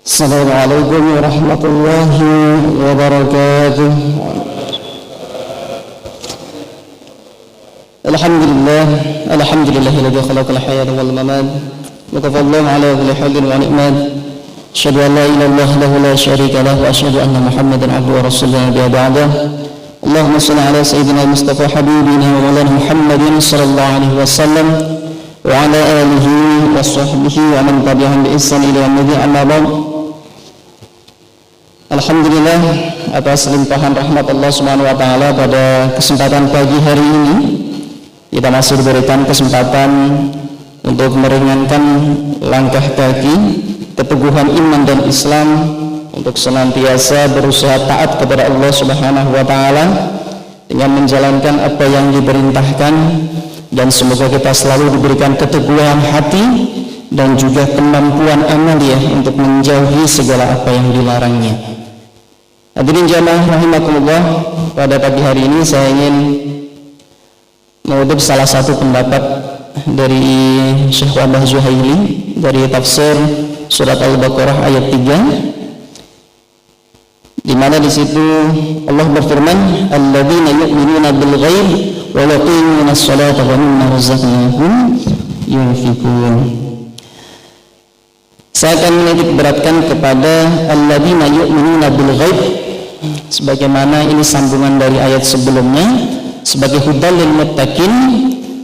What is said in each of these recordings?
Assalamualaikum warahmatullahi wabarakatuh. Alhamdulillahilladzi khalaqal hayata wal mamat wa tafaddalahu ala kulli halin wa ni'mat. Asyhadu an la ilaha illallah la syarika lahu wa asyhadu anna Muhammadan abduhu wa rasuluhu nabiyya ba'da. Allahumma shalli ala sayyidina Mustafa habibina wa maulana Muhammadin sallallahu alaihi wasallam wa ala alihi wa sahbihi wa man tabi'ahum bi ihsan ila yaumil din, amma ba'd. Alhamdulillah atas limpahan rahmat Allah Subhanahu wa taala pada kesempatan pagi hari ini kita masih diberikan kesempatan untuk meringankan langkah kaki keteguhan iman dan Islam untuk senantiasa berusaha taat kepada Allah Subhanahu wa taala dengan menjalankan apa yang diperintahkan, dan semoga kita selalu diberikan keteguhan hati dan juga kemampuan amaliyah untuk menjauhi segala apa yang dilarangnya. Hadirin jamaah rahimakumullah, pada pagi hari ini saya ingin mengutip salah satu pendapat dari Syekh Wahbah Zuhaili dari tafsir surat Al-Baqarah ayat 3, di mana di situ Allah berfirman, alladzina yu'minuna bil ghaib wa yuqimuna as-salata wa mimma razaqnahum yunfiqun. Saya akan menitik beratkan kepada alladzina yu'minuna bil ghaib, sebagaimana ini sambungan dari ayat sebelumnya sebagai hudal lil muttaqin,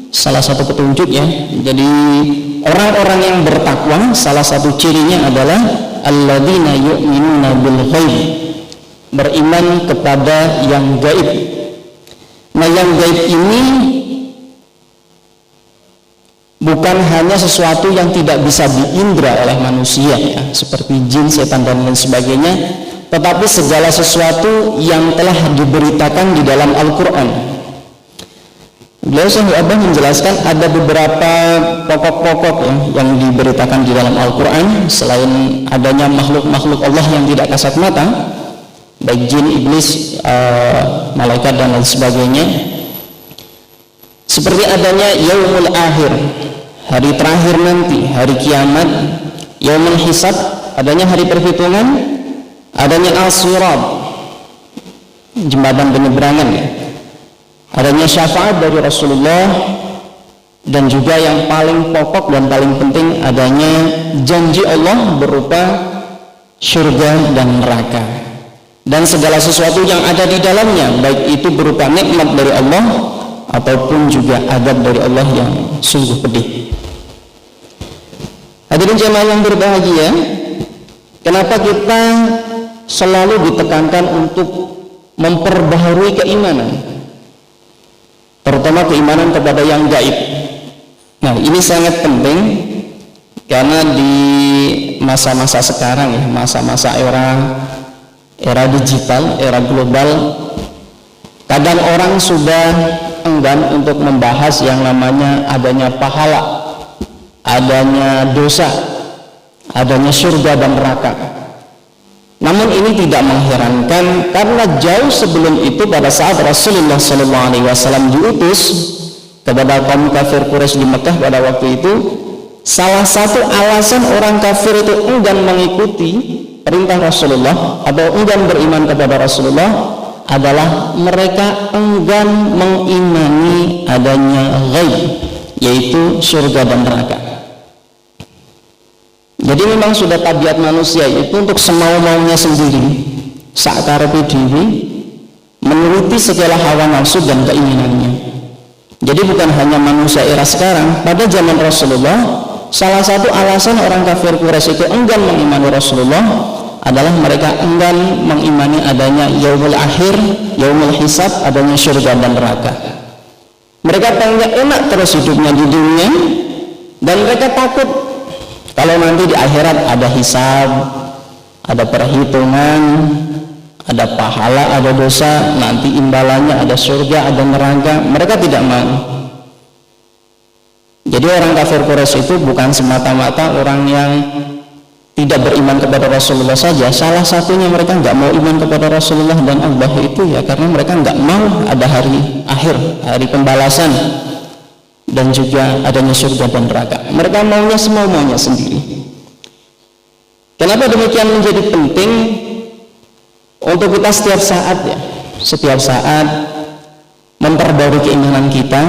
salah satu petunjuk ya. Jadi orang-orang yang bertakwa salah satu cirinya adalah alladzina yu'minuna bil ghaib, beriman kepada yang gaib. Nah, yang gaib ini bukan hanya sesuatu yang tidak bisa diindra oleh manusia ya, seperti jin, setan dan lain sebagainya, tetapi segala sesuatu yang telah diberitakan di dalam Al-Quran. Beliau Syekh Abah menjelaskan ada beberapa pokok-pokok ya, yang diberitakan di dalam Al-Quran selain adanya makhluk-makhluk Allah yang tidak kasat mata, baik jin, iblis, malaikat dan lain sebagainya, seperti adanya yaumul akhir, hari terakhir nanti, hari kiamat, yaumul hisab, adanya hari perhitungan, adanya al-sirat, jembatan penyeberangan ya, adanya syafaat dari Rasulullah, dan juga yang paling pokok dan paling penting adanya janji Allah berupa surga dan neraka, dan segala sesuatu yang ada di dalamnya, baik itu berupa nikmat dari Allah ataupun juga adab dari Allah yang sungguh pedih. Hadirin jemaah yang berbahagia, kenapa kita selalu ditekankan untuk memperbaharui keimanan, terutama keimanan kepada yang gaib? Nah, ini sangat penting karena di masa-masa sekarang ya, masa-masa era digital, era global, kadang orang sudah enggan untuk membahas yang namanya adanya pahala, adanya dosa, adanya surga dan neraka. Namun ini tidak mengherankan karena jauh sebelum itu, pada saat Rasulullah SAW diutus kepada kaum kafir Quraisy di Mekah pada waktu itu, salah satu alasan orang kafir itu enggan mengikuti perintah Rasulullah atau enggan beriman kepada Rasulullah adalah mereka enggan mengimani adanya ghaib, yaitu surga dan neraka. Jadi memang sudah tabiat manusia itu untuk semau-maunya sendiri, sakarepe dhewe, menuruti segala hawa nafsu dan keinginannya. Jadi bukan hanya manusia era sekarang, pada zaman Rasulullah salah satu alasan orang kafir Quraisy itu enggan mengimani Rasulullah adalah mereka enggan mengimani adanya yaumul akhir, yaumul hisab, adanya surga dan neraka. Mereka pengen enak terus hidupnya di dunia, dan mereka takut kalau nanti di akhirat ada hisab, ada perhitungan, ada pahala, ada dosa, nanti imbalannya ada surga, ada neraka. Mereka tidak mau. Jadi orang kafir Quraisy itu bukan semata-mata orang yang tidak beriman kepada Rasulullah saja. Salah satunya mereka nggak mau iman kepada Rasulullah dan Allah itu ya karena mereka nggak mau ada hari akhir, hari pembalasan, dan juga adanya surga dan neraka. Mereka maunya semau-maunya sendiri. Kenapa demikian menjadi penting untuk kita setiap saat memperbarui keimanan kita,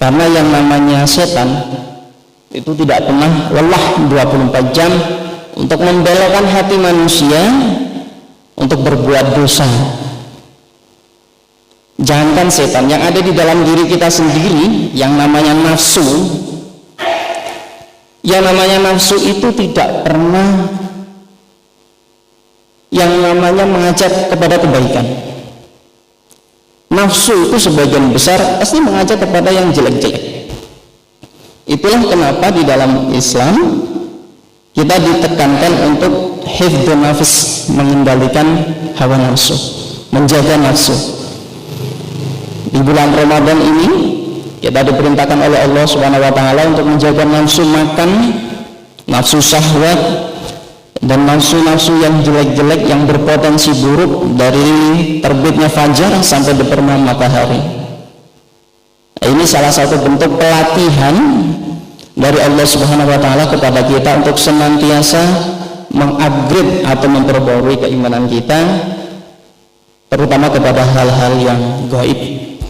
karena yang namanya setan itu tidak pernah lelah 24 jam untuk membelokkan hati manusia untuk berbuat dosa. Jangankan setan, yang ada di dalam diri kita sendiri, yang namanya nafsu itu tidak pernah yang namanya mengajak kepada kebaikan. Nafsu itu sebagian besar pasti mengajak kepada yang jelek-jelek. Itulah kenapa di dalam Islam kita ditekankan untuk hifdzun nafs, mengendalikan hawa nafsu, menjaga nafsu. Di bulan Ramadan ini kita diperintahkan oleh Allah Subhanahu wa taala untuk menjaga nafsu makan, nafsu syahwat, dan nafsu-nafsu yang jelek-jelek yang berpotensi buruk dari terbitnya fajar sampai berterbenam matahari. Ini salah satu bentuk pelatihan dari Allah Subhanahu wa taala kepada kita untuk senantiasa mengupgrade atau memperbarui keimanan kita, terutama kepada hal-hal yang gaib,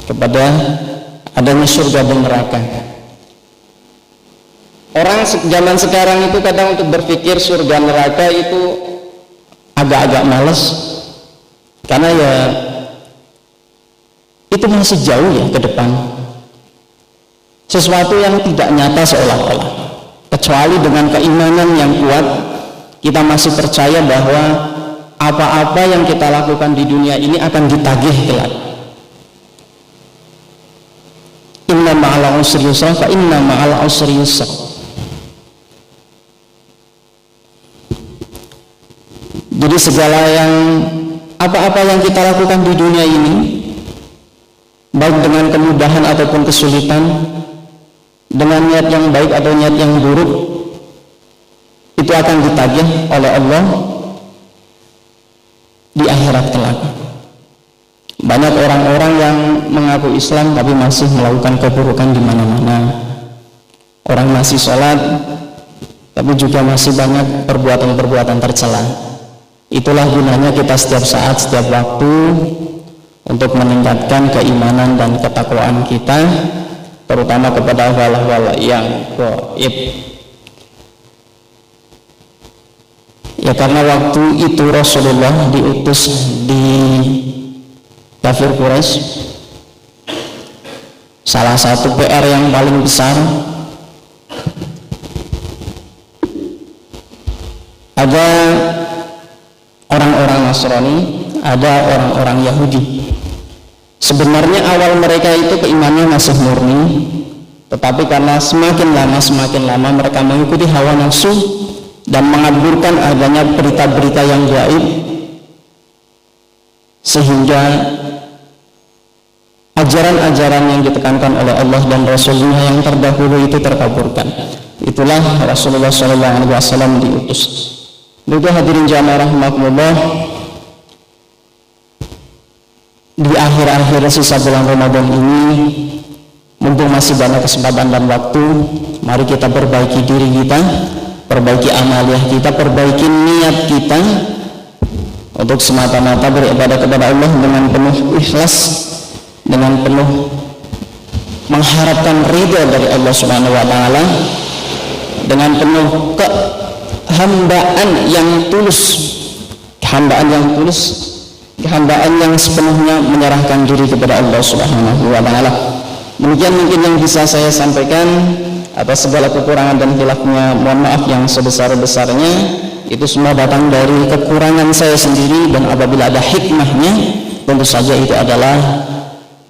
kepada adanya surga dan neraka. Orang zaman sekarang itu kadang untuk berpikir surga neraka itu agak-agak males, karena ya itu masih jauh ya ke depan, sesuatu yang tidak nyata seolah-olah. Kecuali dengan keimanan yang kuat, kita masih percaya bahwa apa-apa yang kita lakukan di dunia ini akan ditagih kelak. Inna ma'al usri yusra, fa inna ma'al usri yusra. Jadi segala yang apa-apa yang kita lakukan di dunia ini, baik dengan kemudahan ataupun kesulitan, dengan niat yang baik atau niat yang buruk, itu akan ditagih oleh Allah di akhirat kelak. Banyak orang-orang yang mengaku Islam tapi masih melakukan keburukan di mana-mana. Orang masih sholat tapi juga masih banyak perbuatan-perbuatan tercela. Itulah gunanya kita setiap saat, setiap waktu untuk meningkatkan keimanan dan ketakwaan kita, terutama kepada wala-wala yang gaib. Ya, karena waktu itu Rasulullah diutus di kafir Quraisy, salah satu PR yang paling besar ada orang-orang Nasrani, ada orang-orang Yahudi. Sebenarnya awal mereka itu keimanannya masih murni, tetapi karena semakin lama mereka mengikuti hawa nafsu dan mengaburkan adanya berita-berita yang gaib, sehingga ajaran-ajaran yang ditekankan oleh Allah dan Rasulnya yang terdahulu itu terkaburkan. Itulah Rasulullah SAW diutus. Juga hadirin jamaah rahimakumullah, di akhir-akhir sisa bulan Ramadan ini, mumpung masih banyak kesempatan dan waktu, mari kita perbaiki diri kita, perbaiki amaliyah kita, perbaiki niat kita untuk semata-mata beribadah kepada Allah dengan penuh ikhlas, dengan penuh mengharapkan ridha dari Allah Subhanahu wa taala, dengan penuh kehambaan yang tulus, kehambaan yang sepenuhnya menyerahkan diri kepada Allah Subhanahu wa taala. Demikian mungkin yang bisa saya sampaikan. Atas segala kekurangan dan khilafnya mohon maaf yang sebesar-besarnya. Itu semua datang dari kekurangan saya sendiri, dan apabila ada hikmahnya tentu saja itu adalah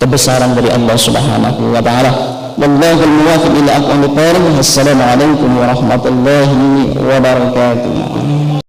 kebesaran dari Allah Subhanahu wa taala. Wallahul muwaffiq ila aqwamit thariq. Wassalamualaikum warahmatullahi wabarakatuh.